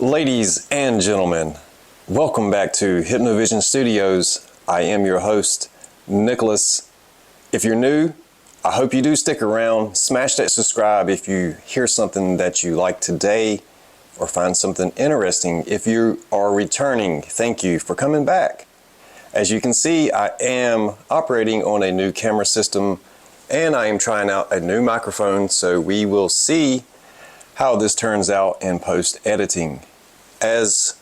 Ladies and gentlemen, welcome back to Hypnovision Studios. I am your host, Nicholas. If you're new, I hope you do stick around. Smash that subscribe if you hear something that you like today or find something interesting. If you are returning, thank you for coming back. As you can see, I am operating on a new camera system and I am trying out a new microphone, so we will see how this turns out in post-editing. As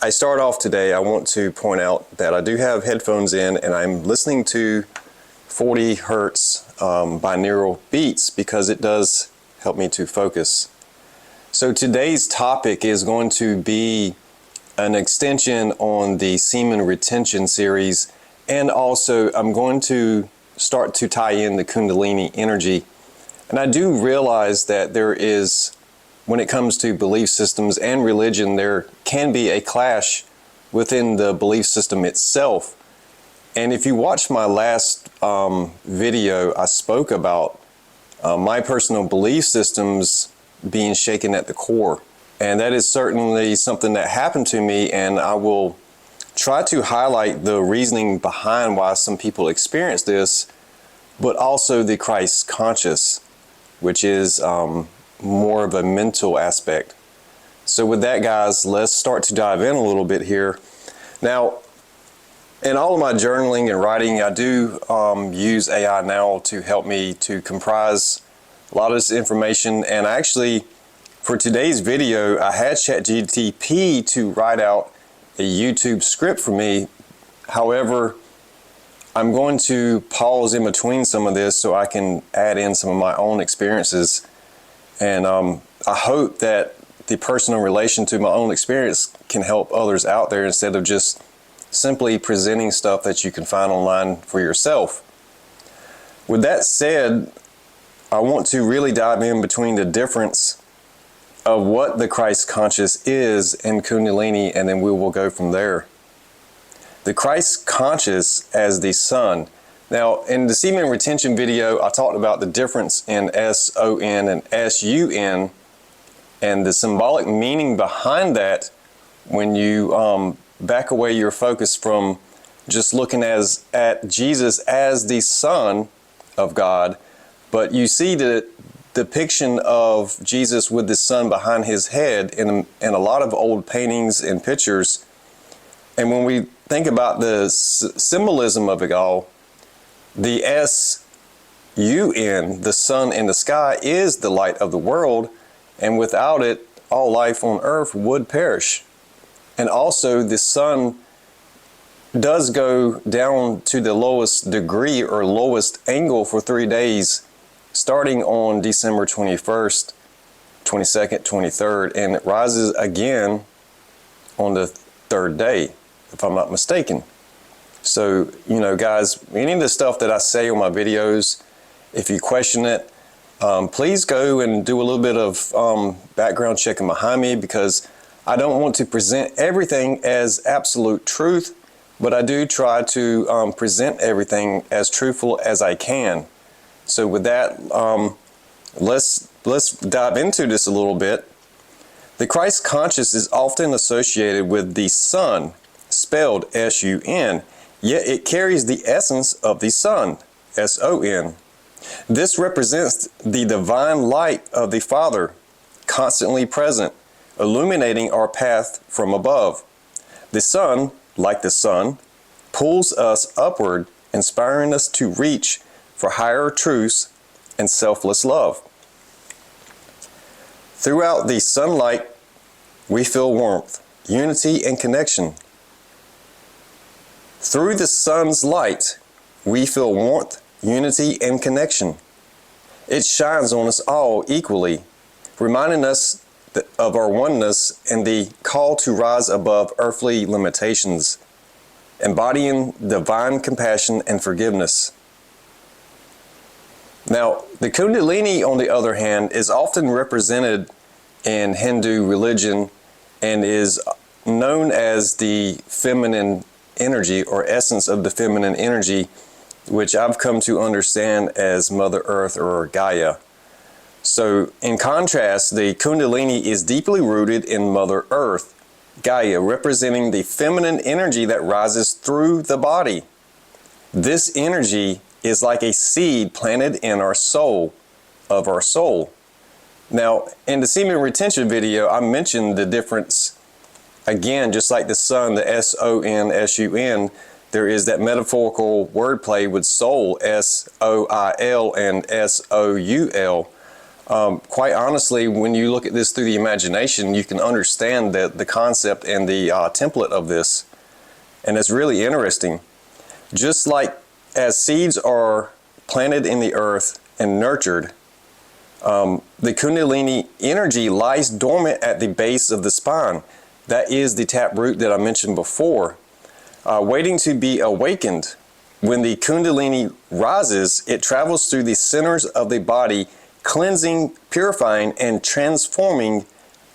I start off today, I want to point out that I do have headphones in and I'm listening to 40 hertz binaural beats because it does help me to focus. So today's topic is going to be an extension on the semen retention series, and also I'm going to start to tie in the Kundalini energy. And I do realize that there is, when it comes to belief systems and religion, there can be a clash within the belief system itself. And if you watch my last video, I spoke about my personal belief systems being shaken at the core. And that is certainly something that happened to me, and I will try to highlight the reasoning behind why some people experience this, but also the Christ conscious, which is more of a mental aspect. So with that, guys, let's start to dive in a little bit here. Now, in all of my journaling and writing, I do use AI now to help me to comprise a lot of this information. And actually, for today's video, I had ChatGPT to write out a YouTube script for me. However, I'm going to pause in between some of this so I can add in some of my own experiences. And I hope that the personal relation to my own experience can help others out there instead of just simply presenting stuff that you can find online for yourself. With that said, I want to really dive in between the difference of what the Christ conscious is in Kundalini, and then we will go from there. The Christ conscious as the sun. Now, in the semen retention video, I talked about the difference in S-O-N and S-U-N and the symbolic meaning behind that when you back away your focus from just looking at Jesus as the Son of God, but you see the depiction of Jesus with the sun behind his head in a lot of old paintings and pictures. And when we think about the symbolism of it all, the S-U-N, the sun in the sky, is the light of the world, and without it, all life on earth would perish. And also, the sun does go down to the lowest degree or lowest angle for 3 days, starting on December 21st, 22nd, 23rd, and it rises again on the third day, if I'm not mistaken. So, you know, guys, any of the stuff that I say on my videos, if you question it, please go and do a little bit of background checking behind me, because I don't want to present everything as absolute truth, but I do try to present everything as truthful as I can. So with that, let's dive into this a little bit. The Christ conscious is often associated with the sun, spelled S-U-N, yet it carries the essence of the sun, S-O-N. This represents the divine light of the Father, constantly present, illuminating our path from above. The sun, like the sun, pulls us upward, inspiring us to reach for higher truths and selfless love. Throughout the sunlight, we feel warmth, unity, and connection. Through the sun's light, we feel warmth, unity, and connection. It shines on us all equally, reminding us of our oneness and the call to rise above earthly limitations, embodying divine compassion and forgiveness. Now, the Kundalini, on the other hand, is often represented in Hindu religion and is known as the feminine energy or essence of the feminine energy, which I've come to understand as Mother Earth or Gaia. So in contrast, the Kundalini is deeply rooted in Mother Earth, Gaia, representing the feminine energy that rises through the body. This energy is like a seed planted in our soul, of our soul. Now, in the semen retention video, I mentioned the difference. Again, just like the sun, the S-O-N, S-U-N, there is that metaphorical wordplay with soul, S-O-I-L and S-O-U-L. Quite honestly, when you look at this through the imagination, you can understand the concept and the template of this. And it's really interesting. Just like as seeds are planted in the earth and nurtured, the Kundalini energy lies dormant at the base of the spine. That is the taproot that I mentioned before, waiting to be awakened. When the Kundalini rises, it travels through the centers of the body, cleansing, purifying, and transforming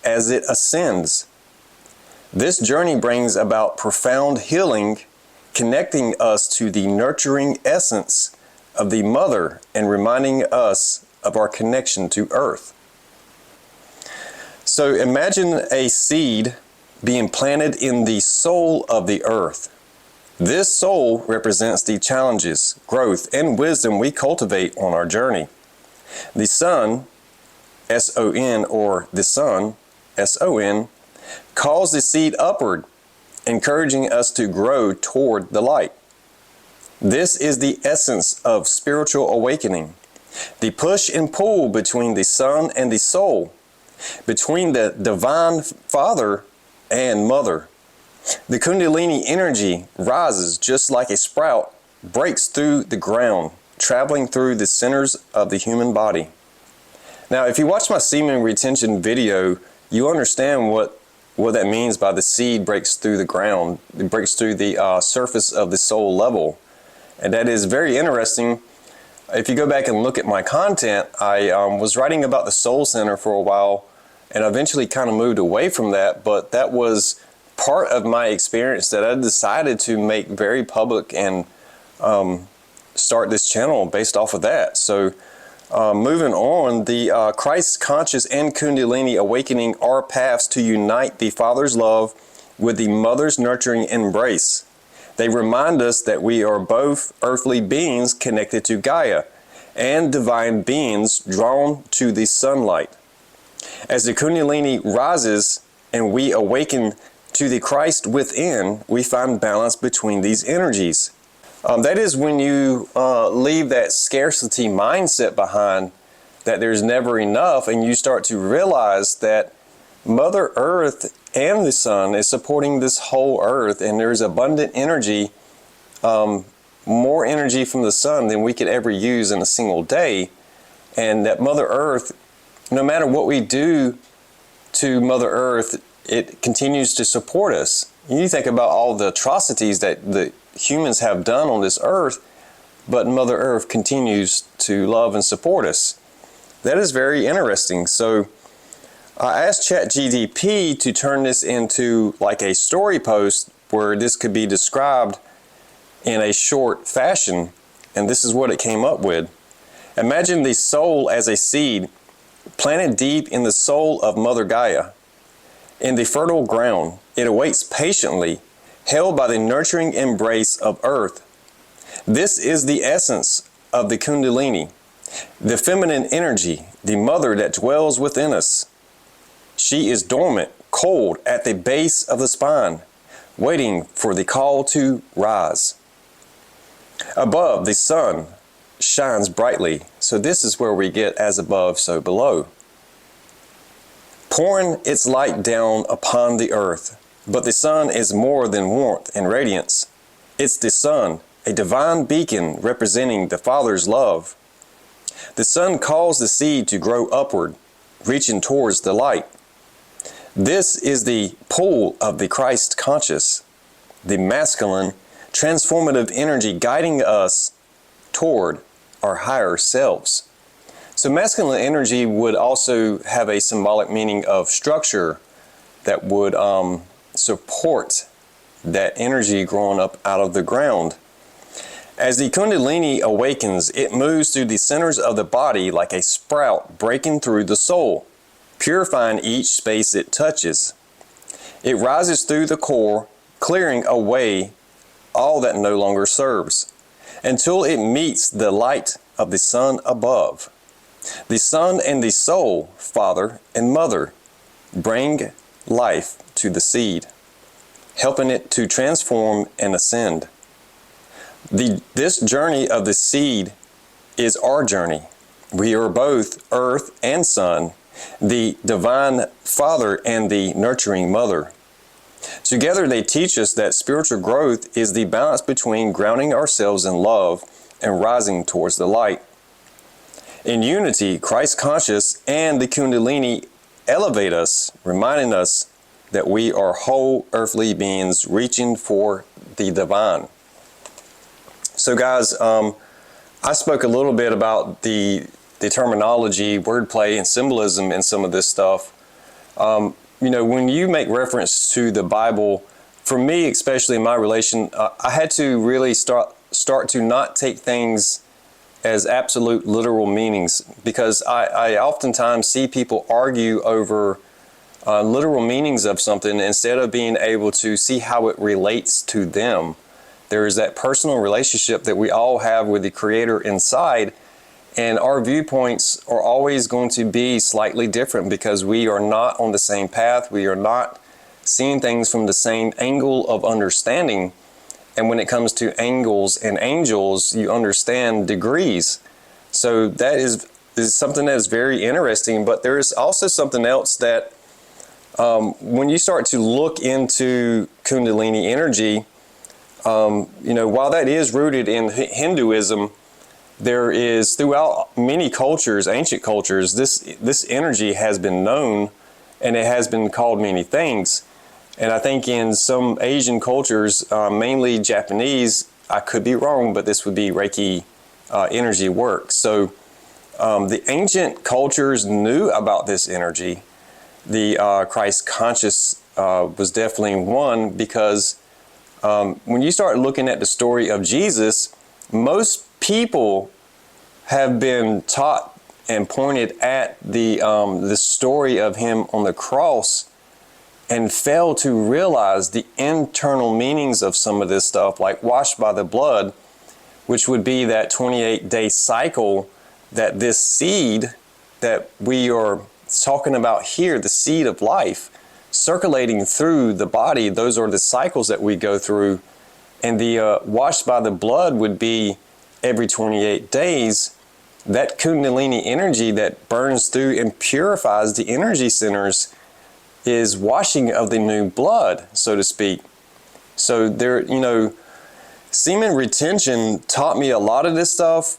as it ascends. This journey brings about profound healing, connecting us to the nurturing essence of the mother and reminding us of our connection to earth. So imagine a seed being planted in the soul of the earth. This soul represents the challenges, growth, and wisdom we cultivate on our journey. The sun, S-O-N, or the sun, S-O-N, calls the seed upward, encouraging us to grow toward the light. This is the essence of spiritual awakening, the push and pull between the sun and the soul, between the divine Father and Mother. The Kundalini energy rises just like a sprout, breaks through the ground, traveling through the centers of the human body. Now, if you watch my semen retention video, you understand what that means by the seed breaks through the ground. It breaks through the surface of the soul level. And that is very interesting. If you go back and look at my content, I was writing about the soul center for a while, and eventually kind of moved away from that, but that was part of my experience that I decided to make very public and start this channel based off of that. So moving on, the Christ Conscious and Kundalini awakening are paths to unite the Father's love with the Mother's nurturing embrace. They remind us that we are both earthly beings connected to Gaia and divine beings drawn to the sunlight. As the Kundalini rises and we awaken to the Christ within, we find balance between these energies. That is when you leave that scarcity mindset behind, that there's never enough, and you start to realize that Mother Earth and the sun is supporting this whole earth, and there's abundant energy, more energy from the sun than we could ever use in a single day. And that Mother Earth, no matter what we do to Mother Earth, it continues to support us. You think about all the atrocities that the humans have done on this earth, but Mother Earth continues to love and support us. That is very interesting. So I asked ChatGPT to turn this into like a story post where this could be described in a short fashion, and this is what it came up with. Imagine the soul as a seed planted deep in the soul of Mother Gaia. In the fertile ground, it awaits patiently, held by the nurturing embrace of earth. This is the essence of the Kundalini, the feminine energy, the mother that dwells within us. She is dormant, cold at the base of the spine, waiting for the call to rise. Above, the sun shines brightly, so this is where we get as above, so below, pouring its light down upon the earth. But the sun is more than warmth and radiance. It's the sun, a divine beacon representing the Father's love. The sun calls the seed to grow upward, reaching towards the light. This is the pull of the Christ conscious, the masculine, transformative energy guiding us toward our higher selves. So masculine energy would also have a symbolic meaning of structure that would support that energy growing up out of the ground. As the Kundalini awakens, it moves through the centers of the body like a sprout breaking through the soul, purifying each space it touches. It rises through the core, clearing away all that no longer serves, until it meets the light of the sun above. The sun and the soul, father and mother, bring life to the seed, helping it to transform and ascend. This journey of the seed is our journey. We are both earth and sun, the divine father and the nurturing mother. Together they teach us that spiritual growth is the balance between grounding ourselves in love and rising towards the light. In unity, Christ Conscious and the Kundalini elevate us, reminding us that we are whole earthly beings reaching for the divine. So guys, I spoke a little bit about the terminology, wordplay, and symbolism in some of this stuff. When you make reference to the Bible, for me, especially in my relation, I had to really start to not take things as absolute literal meanings, because I oftentimes see people argue over literal meanings of something instead of being able to see how it relates to them. There is that personal relationship that we all have with the Creator inside, and our viewpoints are always going to be slightly different because we are not on the same path. We are not seeing things from the same angle of understanding. And when it comes to angles and angels, you understand degrees. So that is something that is very interesting. But there is also something else that when you start to look into Kundalini energy, while that is rooted in Hinduism, there is, throughout many cultures, ancient cultures, this energy has been known, and it has been called many things. And I think in some Asian cultures, mainly Japanese, I could be wrong, but this would be Reiki energy work. So the ancient cultures knew about this energy. The Christ Conscious was definitely one, because when you start looking at the story of Jesus, most people have been taught and pointed at the story of him on the cross, and fail to realize the internal meanings of some of this stuff, like washed by the blood, which would be that 28-day cycle that this seed that we are talking about here, the seed of life, circulating through the body, those are the cycles that we go through. And the washed by the blood would be every 28 days. That Kundalini energy that burns through and purifies the energy centers is washing of the new blood, so to speak. So there, semen retention taught me a lot of this stuff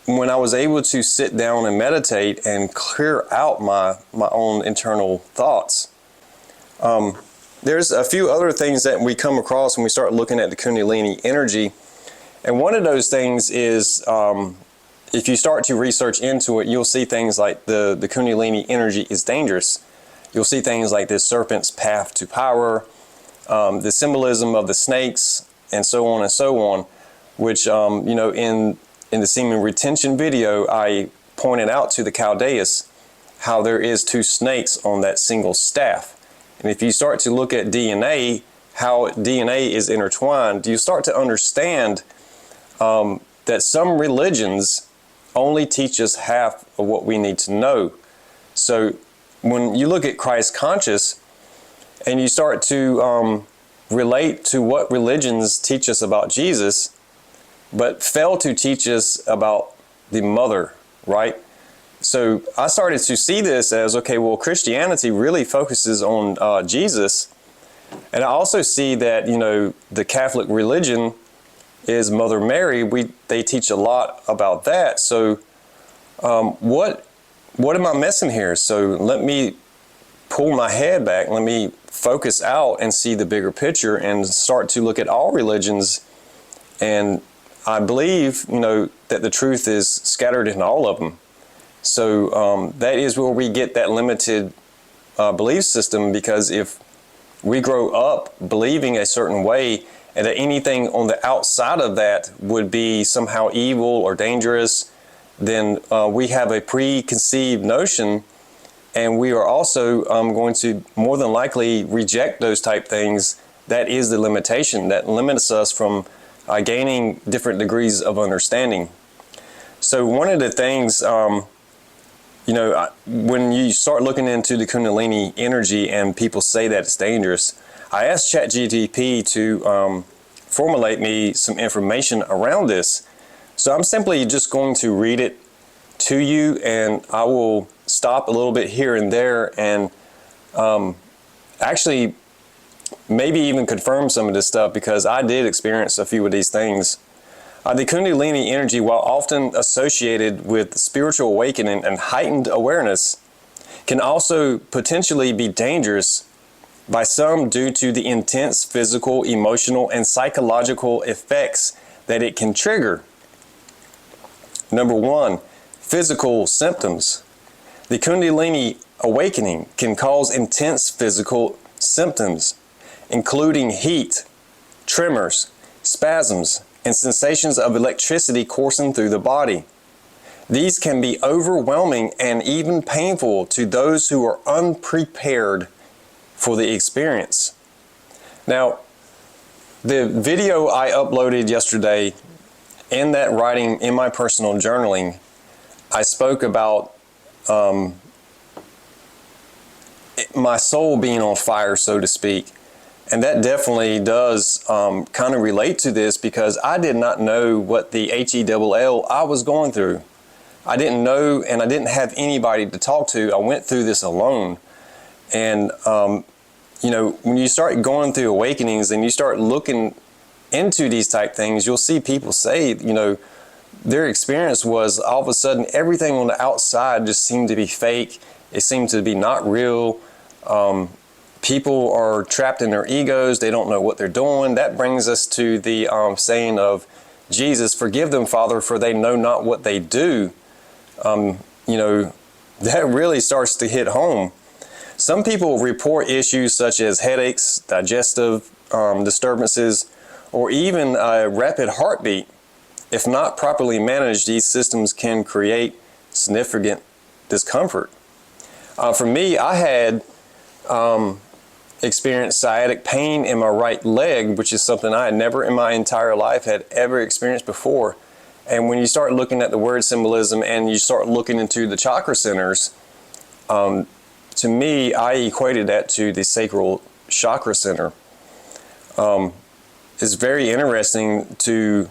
when I was able to sit down and meditate and clear out my own internal thoughts. There's a few other things that we come across when we start looking at the Kundalini energy. And one of those things is, if you start to research into it, you'll see things like the Kundalini energy is dangerous. You'll see things like this serpent's path to power, the symbolism of the snakes, and so on and so on, which, in the semen retention video, I pointed out to the Chaldeus how there is 2 snakes on that single staff. And if you start to look at DNA, how DNA is intertwined, you start to understand that some religions only teach us half of what we need to know. So when you look at Christ Conscious and you start to relate to what religions teach us about Jesus, but fail to teach us about the mother, right? So I started to see this as, okay, well, Christianity really focuses on Jesus. And I also see that, the Catholic religion is Mother Mary. They teach a lot about that. So what am I missing here? So let me pull my head back. Let me focus out and see the bigger picture and start to look at all religions. And I believe, that the truth is scattered in all of them. So that is where we get that limited belief system, because if we grow up believing a certain way and that anything on the outside of that would be somehow evil or dangerous, then we have a preconceived notion, and we are also going to more than likely reject those type things. That is the limitation that limits us from gaining different degrees of understanding. So one of the things, when you start looking into the Kundalini energy and people say that it's dangerous, I asked ChatGPT to formulate me some information around this. So I'm simply just going to read it to you, and I will stop a little bit here and there and actually maybe even confirm some of this stuff, because I did experience a few of these things. The Kundalini energy, while often associated with spiritual awakening and heightened awareness, can also potentially be dangerous by some due to the intense physical, emotional, and psychological effects that it can trigger. Number one, physical symptoms. The Kundalini awakening can cause intense physical symptoms, including heat, tremors, spasms, and sensations of electricity coursing through the body. These can be overwhelming and even painful to those who are unprepared for the experience. Now, the video I uploaded yesterday, in that writing in my personal journaling, I spoke about my soul being on fire, so to speak. And that definitely does kind of relate to this, because I did not know what the HELL I was going through. I didn't know, and I didn't have anybody to talk to. I went through this alone. And, when you start going through awakenings and you start looking into these type things, you'll see people say, their experience was all of a sudden everything on the outside just seemed to be fake. It seemed to be not real. People are trapped in their egos. They don't know what they're doing. That brings us to the saying of Jesus, "Forgive them, Father, for they know not what they do." That really starts to hit home. Some people report issues such as headaches, digestive disturbances, or even a rapid heartbeat. If not properly managed, these systems can create significant discomfort. For me, I had experienced sciatic pain in my right leg, which is something I had never in my entire life had ever experienced before. And when you start looking at the word symbolism and you start looking into the chakra centers, to me, I equated that to the sacral chakra center. It's very interesting to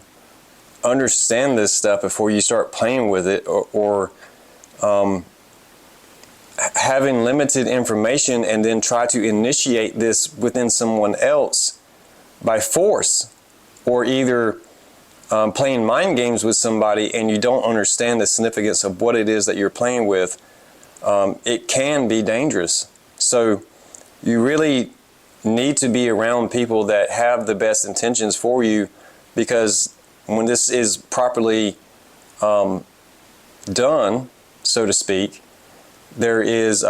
understand this stuff before you start playing with it, or having limited information and then try to initiate this within someone else by force, or either playing mind games with somebody and you don't understand the significance of what it is that you're playing with. It can be dangerous. So you really need to be around people that have the best intentions for you, because when this is properly done, so to speak, there is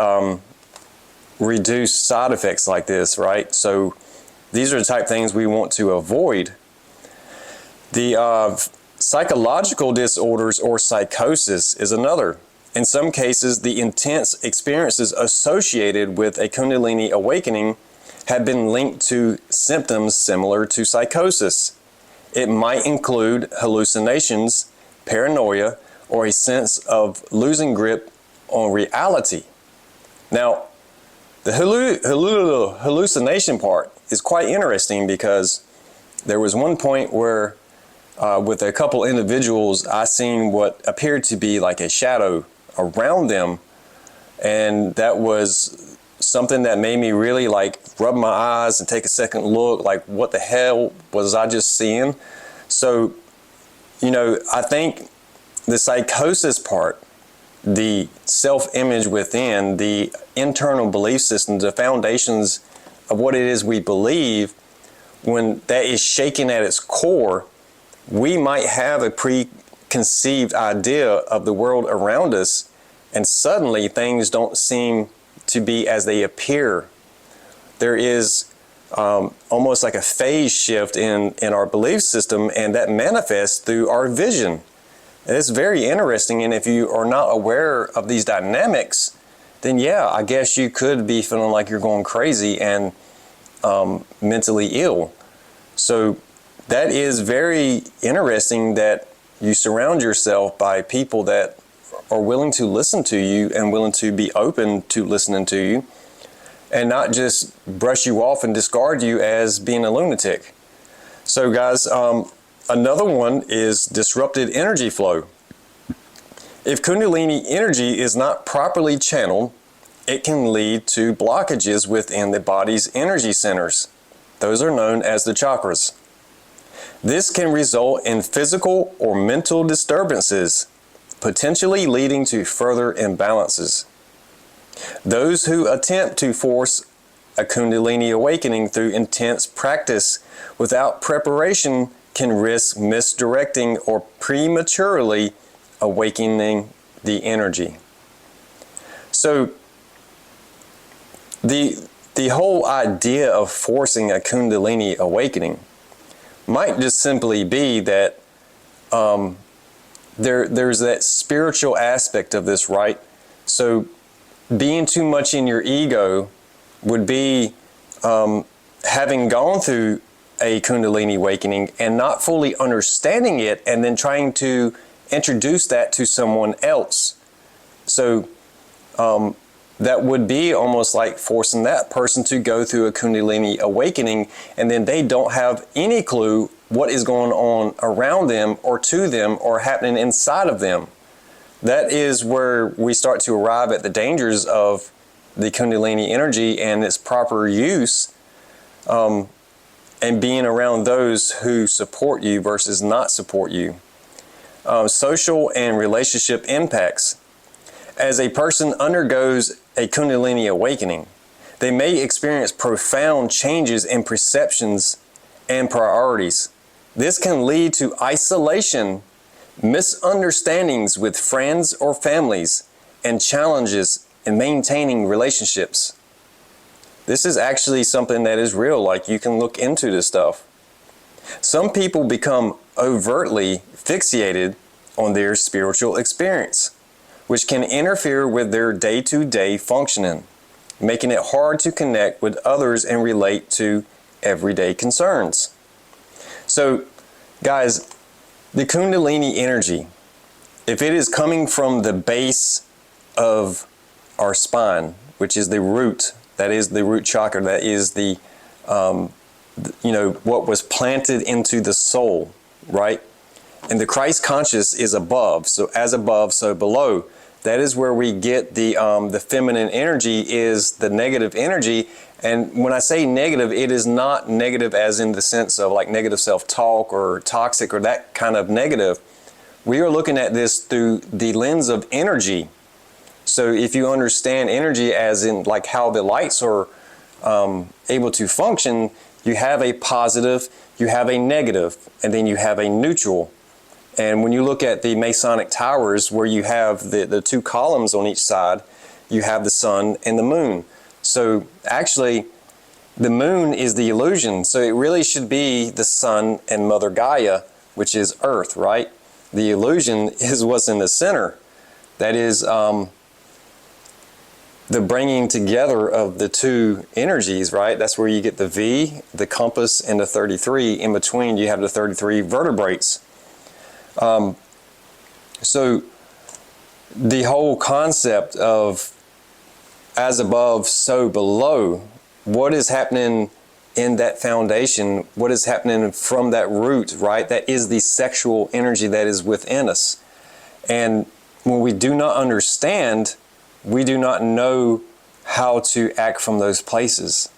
reduced side effects like this, right? So these are the type of things we want to avoid. The psychological disorders or psychosis is another. In some cases, the intense experiences associated with a Kundalini awakening have been linked to symptoms similar to psychosis. It might include hallucinations, paranoia, or a sense of losing grip on reality. Now, the hallucination part is quite interesting, because there was one point where with a couple individuals, I seen what appeared to be like a shadow around them, and that was something that made me really like rub my eyes and take a second look, like what the hell was I just seeing? So, I think the psychosis part, the self-image within, the internal belief systems, the foundations of what it is we believe, when that is shaken at its core, we might have a preconceived idea of the world around us, and suddenly things don't seem to be as they appear. There is almost like a phase shift in our belief system, and that manifests through our vision. And it's very interesting, and if you are not aware of these dynamics, then yeah, I guess you could be feeling like you're going crazy and mentally ill. So that is very interesting that you surround yourself by people that are willing to listen to you and willing to be open to listening to you, and not just brush you off and discard you as being a lunatic. So guys, another one is disrupted energy flow. If Kundalini energy is not properly channeled, it can lead to blockages within the body's energy centers. Those are known as the chakras. This can result in physical or mental disturbances, potentially leading to further imbalances. Those who attempt to force a Kundalini awakening through intense practice without preparation can risk misdirecting or prematurely awakening the energy. So the whole idea of forcing a Kundalini awakening might just simply be that there's that spiritual aspect of this, right? So being too much in your ego would be having gone through a Kundalini awakening and not fully understanding it, and then trying to introduce that to someone else. So that would be almost like forcing that person to go through a Kundalini awakening, and then they don't have any clue what is going on around them or to them or happening inside of them. That is where we start to arrive at the dangers of the Kundalini energy and its proper use, and being around those who support you versus not support you. Social and relationship impacts. As a person undergoes a Kundalini awakening, they may experience profound changes in perceptions and priorities. This can lead to isolation, misunderstandings with friends or families, and challenges in maintaining relationships. This is actually something that is real, like you can look into this stuff. Some people become overtly fixated on their spiritual experience, which can interfere with their day-to-day functioning, making it hard to connect with others and relate to everyday concerns. So, guys, the Kundalini energy, if it is coming from the base of our spine, which is the root, that is the root chakra, that is the, what was planted into the soul, right? And the Christ conscious is above, so as above, so below. That is where we get the feminine energy, is the negative energy. And when I say negative, it is not negative as in the sense of like negative self-talk or toxic or that kind of negative. We are looking at this through the lens of energy. So if you understand energy as in like how the lights are able to function, you have a positive, you have a negative, and then you have a neutral. And when you look at the Masonic towers, where you have the two columns on each side, you have the sun and the moon. So actually, the moon is the illusion. So it really should be the sun and Mother Gaia, which is Earth, right? The illusion is what's in the center. That is the bringing together of the two energies, right? That's where you get the V, the compass, and the 33. In between, you have the 33 vertebrates. So the whole concept of as above, so below, what is happening in that foundation? What is happening from that root, right? That is the sexual energy that is within us. And when we do not understand, we do not know how to act from those places.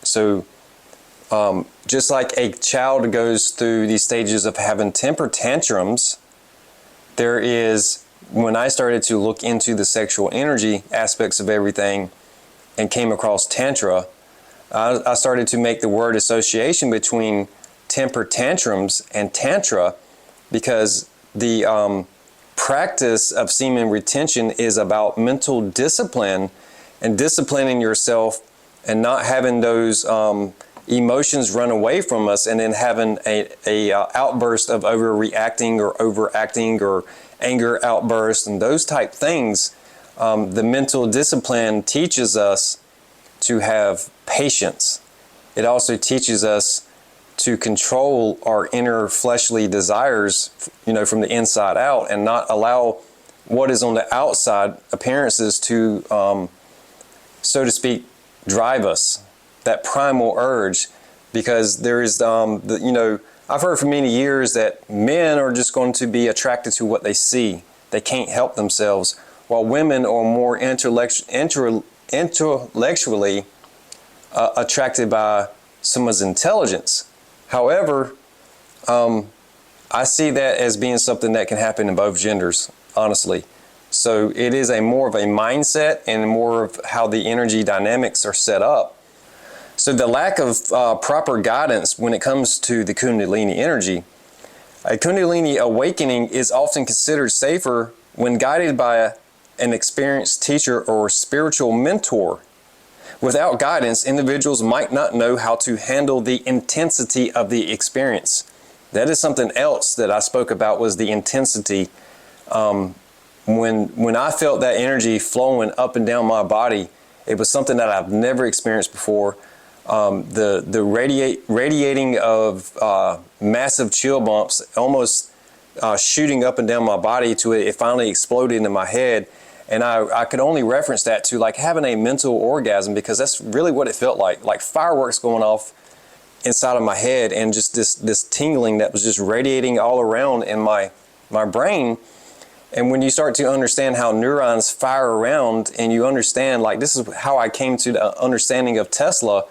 So just like a child goes through these stages of having temper tantrums, there is, when I started to look into the sexual energy aspects of everything and came across Tantra, I started to make the word association between temper tantrums and Tantra, because the practice of semen retention is about mental discipline and disciplining yourself and not having those emotions run away from us, and then having a outburst of overreacting or overacting or anger outburst and those type things. The mental discipline teaches us to have patience. It also teaches us to control our inner fleshly desires, from the inside out, and not allow what is on the outside appearances to, so to speak, drive us. That primal urge, because there is, I've heard for many years that men are just going to be attracted to what they see. They can't help themselves, while women are more intellectually attracted by someone's intelligence. However, I see that as being something that can happen in both genders, honestly. So it is more of a mindset and more of how the energy dynamics are set up. So the lack of proper guidance when it comes to the Kundalini energy, a Kundalini awakening is often considered safer when guided by an experienced teacher or spiritual mentor. Without guidance, individuals might not know how to handle the intensity of the experience. That is something else that I spoke about, was the intensity. When I felt that energy flowing up and down my body, it was something that I've never experienced before. The radiating of massive chill bumps, almost shooting up and down my body to it finally exploded into my head. And I could only reference that to like having a mental orgasm, because that's really what it felt like fireworks going off inside of my head, and just this tingling that was just radiating all around in my brain. And when you start to understand how neurons fire around, and you understand, like, this is how I came to the understanding of Tesla,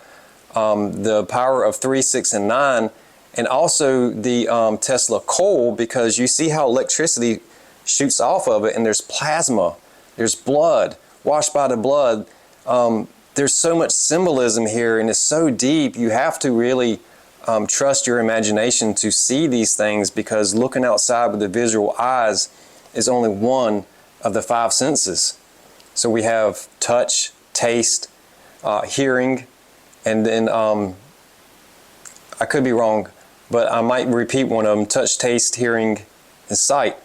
the power of 3, 6, and 9, and also the Tesla coil, because you see how electricity shoots off of it, and there's plasma. There's blood, washed by the blood. There's so much symbolism here, and it's so deep. You have to really trust your imagination to see these things, because looking outside with the visual eyes is only one of the 5 senses. So we have touch, taste, hearing, and then I could be wrong, but I might repeat one of them: touch, taste, hearing, and sight.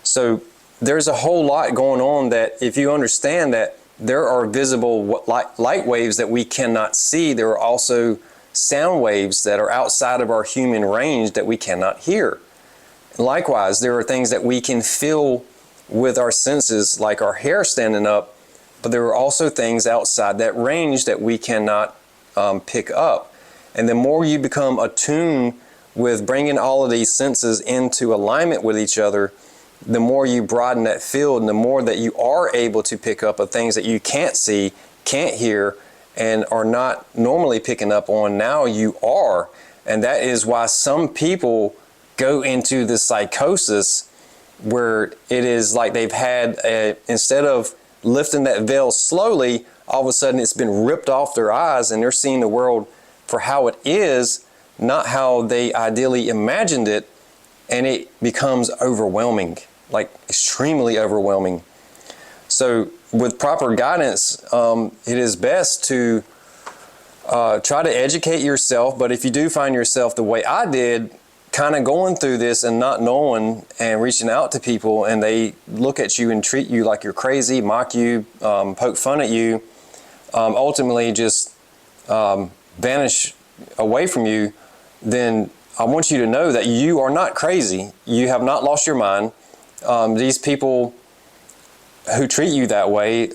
So there's a whole lot going on, that if you understand that there are visible light waves that we cannot see, there are also sound waves that are outside of our human range that we cannot hear. Likewise, there are things that we can feel with our senses, like our hair standing up, but there are also things outside that range that we cannot pick up. And the more you become attuned with bringing all of these senses into alignment with each other, the more you broaden that field, and the more that you are able to pick up of things that you can't see, can't hear, and are not normally picking up on. Now you are. And that is why some people go into the psychosis, where it is like they've had instead of lifting that veil slowly, all of a sudden it's been ripped off their eyes, and they're seeing the world for how it is, not how they ideally imagined it, and it becomes overwhelming, like extremely overwhelming. So with proper guidance, it is best to try to educate yourself. But if you do find yourself the way I did, kind of going through this and not knowing, and reaching out to people, and they look at you and treat you like you're crazy, mock you, poke fun at you, ultimately just vanish away from you, then I want you to know that you are not crazy. You have not lost your mind. These people who treat you that way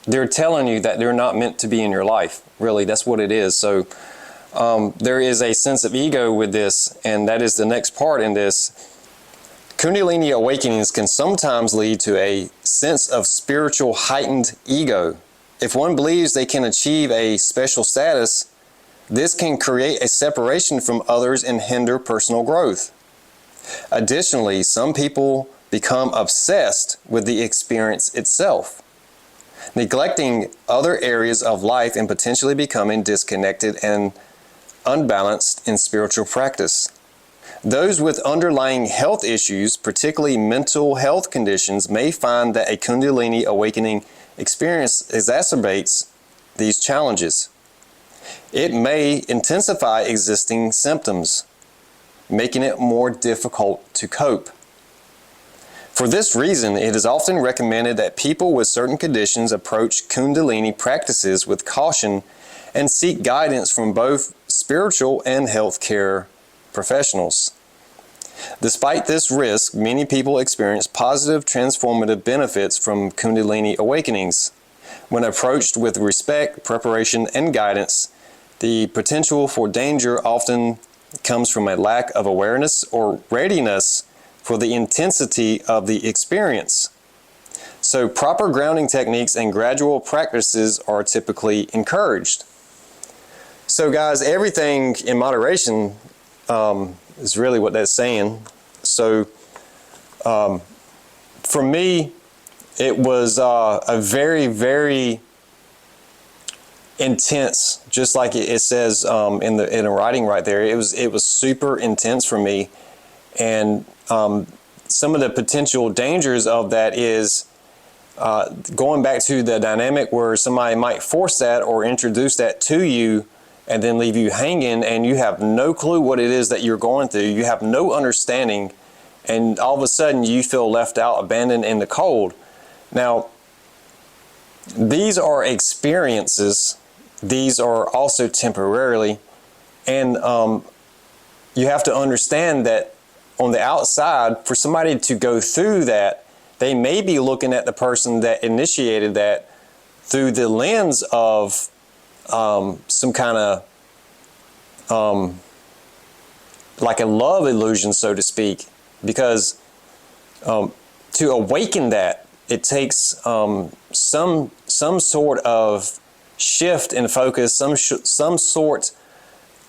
they're telling you that they're not meant to be in your life. Really, that's what it is. So there is a sense of ego with this, and that is the next part in this. Kundalini awakenings can sometimes lead to a sense of spiritual heightened ego. If one believes they can achieve a special status, this can create a separation from others and hinder personal growth. Additionally, some people become obsessed with the experience itself, neglecting other areas of life and potentially becoming disconnected and unbalanced in spiritual practice. Those with underlying health issues, particularly mental health conditions, may find that a Kundalini awakening experience exacerbates these challenges. it may intensify existing symptoms, making it more difficult to cope. For this reason, it is often recommended that people with certain conditions approach Kundalini practices with caution and seek guidance from both spiritual and healthcare professionals. Despite this risk, many people experience positive transformative benefits from Kundalini awakenings. When approached with respect, preparation, and guidance, the potential for danger often comes from a lack of awareness or readiness for the intensity of the experience. So proper grounding techniques and gradual practices are typically encouraged. So guys, everything in moderation is really what that's saying. So for me, it was a very, very intense, just like it says in the writing right there. It was super intense for me, and some of the potential dangers of that is going back to the dynamic where somebody might force that or introduce that to you and then leave you hanging, and you have no clue what it is that you're going through. You have no understanding, and all of a sudden you feel left out, abandoned in the cold. Now, these are experiences. These are also temporarily, and you have to understand that on the outside, for somebody to go through that, they may be looking at the person that initiated that through the lens of some kind of like a love illusion, so to speak, because to awaken that, it takes some sort of shift in focus, some sort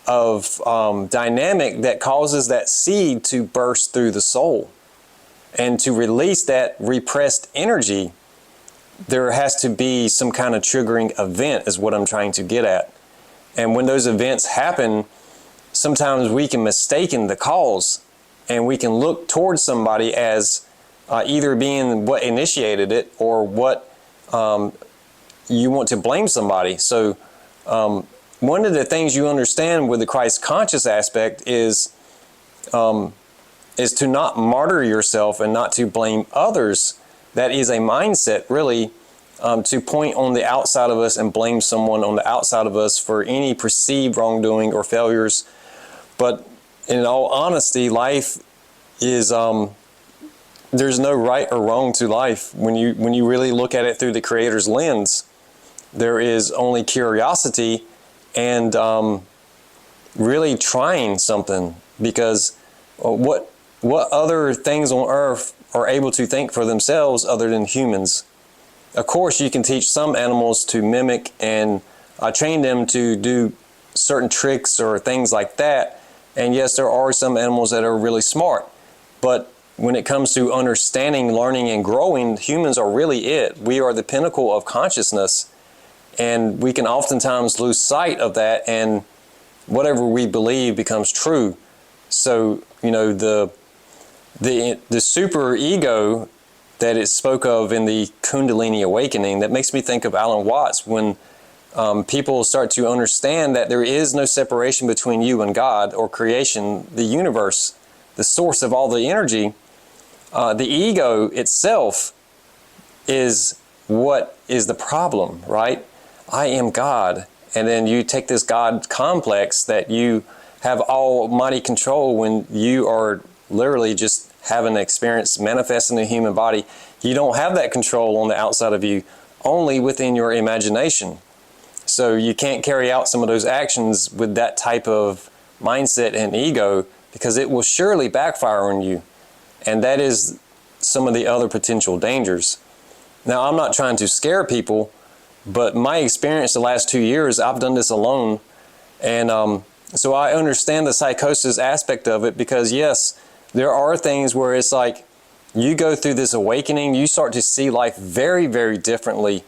of dynamic that causes that seed to burst through the soul. And to release that repressed energy, there has to be some kind of triggering event, is what I'm trying to get at. And when those events happen, sometimes we can mistake the cause, and we can look towards somebody as either being what initiated it or what you want to blame somebody. So one of the things you understand with the Christ conscious aspect is to not martyr yourself and not to blame others. That is a mindset, really, to point on the outside of us and blame someone on the outside of us for any perceived wrongdoing or failures. But in all honesty, life is, there's no right or wrong to life. When you really look at it through the Creator's lens, there is only curiosity and really trying something, because what other things on earth are able to think for themselves other than humans? Of course, you can teach some animals to mimic and train them to do certain tricks or things like that. And yes, there are some animals that are really smart. But when it comes to understanding, learning, and growing, humans are really it. We are the pinnacle of consciousness. And we can oftentimes lose sight of that, and whatever we believe becomes true. So, you know, the super ego that it spoke of in the Kundalini awakening, that makes me think of Alan Watts, when people start to understand that there is no separation between you and God or creation, the universe, the source of all the energy. The ego itself is what is the problem, right? I am God. And then you take this God complex that you have almighty control when you are literally just having an experience manifesting in the human body. You don't have that control on the outside of you, only within your imagination. So you can't carry out some of those actions with that type of mindset and ego, because it will surely backfire on you. And that is some of the other potential dangers. Now, I'm not trying to scare people, but my experience the last 2 years, I've done this alone. And so I understand the psychosis aspect of it, because yes, there are things where it's like you go through this awakening, you start to see life very, very differently,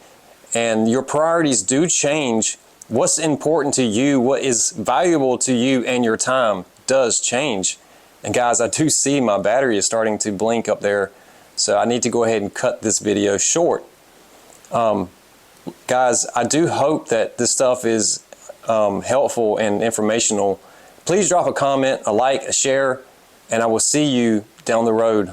and your priorities do change. What's important to you, what is valuable to you, and your time does change. And guys, I do see my battery is starting to blink up there, so I need to go ahead and cut this video short. Guys, I do hope that this stuff is helpful and informational, please drop a comment, a like, a share, and I will see you down the road.